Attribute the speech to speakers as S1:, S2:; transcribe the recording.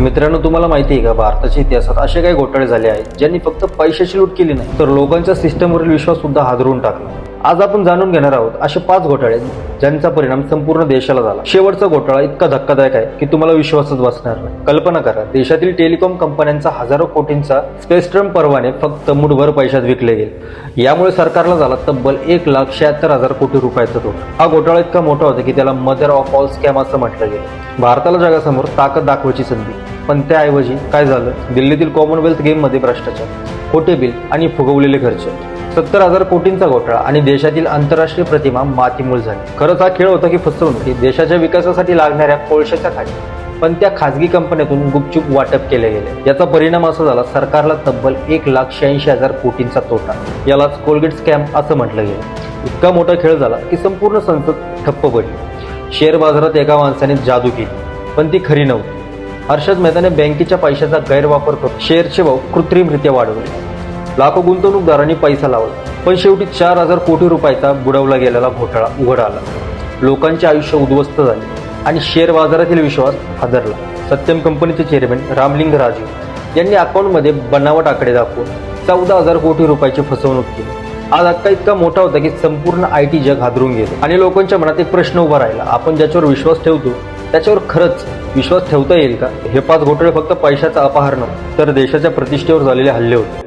S1: मित्रांनो, तुम्हाला माहिती आहे का, भारताच्या इतिहासात असे काही घोटाळे झाले आहेत ज्यांनी फक्त पैशाची लूट केली नाही तर लोकांच्या सिस्टमवरील विश्वास सुद्धा हादरवून टाकला. आज आपण जाणून घेणार आहोत असे 5 घोटाळे ज्यांचा परिणाम संपूर्ण देशाला झाला. शेवटचा घोटाळा इतका धक्कादायक आहे की तुम्हाला विश्वासच बसणार नाही. कल्पना करा, देशातील टेलिकॉम कंपन्यांचा हजारो कोटींचा स्पेक्ट्रम परवाने फक्त मुठभर पैशात विकले गेले. यामुळे सरकारला झाला तब्बल 1,76,000 कोटी रुपयाचा तोटा. हा घोटाळा इतका मोठा होता की त्याला मदर ऑफ ऑल स्कॅम असं म्हटलं गेलं. भारताला जगासमोर ताकद दाखवायची संधी, पण त्याऐवजी काय झालं? दिल्लीतील कॉमनवेल्थ गेममध्ये भ्रष्टाचार, खोटे बिल आणि फुगवलेले खर्च, 70,000 कोटींचा घोटाळा आणि देशातील आंतरराष्ट्रीय प्रतिमा मातीमूल झाली. खरंच हा खेळ होता की फसवणूक? देशाच्या विकासासाठी लागणाऱ्या कोळशाच्या खाणी पण त्या खासगी कंपन्यातून गुपचूप वाटप केले गेले. याचा परिणाम असा झाला, सरकारला तब्बल 1,86,000 कोटींचा तोटा. यालाच कोलगेट स्कॅम असं म्हटलं गेलं. इतका मोठा खेळ झाला की संपूर्ण संसद ठप्प पडली. शेअर बाजारात एका माणसाने जादू केली, पण ती खरी नव्हती. हर्षद मेहताने बँकेच्या पैशाचा गैरवापर करून शेअरचे भाव कृत्रिमरित्या वाढवले. लाखो गुंतवणूकदारांनी पैसा लावला, पण शेवटी 4,000 कोटी रुपयाचा बुडवला गेलेला घोटाळा उघड आला. लोकांचे आयुष्य उद्ध्वस्त झाले आणि शेअर बाजारातील विश्वास हादरला. सत्यम कंपनीचे चेअरमॅन रामलिंग राजू यांनी अकाउंटमध्ये बनावट आकडे दाखवून 14,000 कोटी रुपयाची फसवणूक केली. आज धक्का इतका मोठा होता की संपूर्ण IT जग हादरून गेले आणि लोकांच्या मनात एक प्रश्न उभा राहिला, आपण ज्याच्यावर विश्वास ठेवतो त्याच्यावर खरंच विश्वास ठेवता येईल का? हे 5 घोटाळे फक्त पैशाचा अपहार नव्हते, तर देशाच्या प्रतिष्ठेवर झालेले हल्ले होते.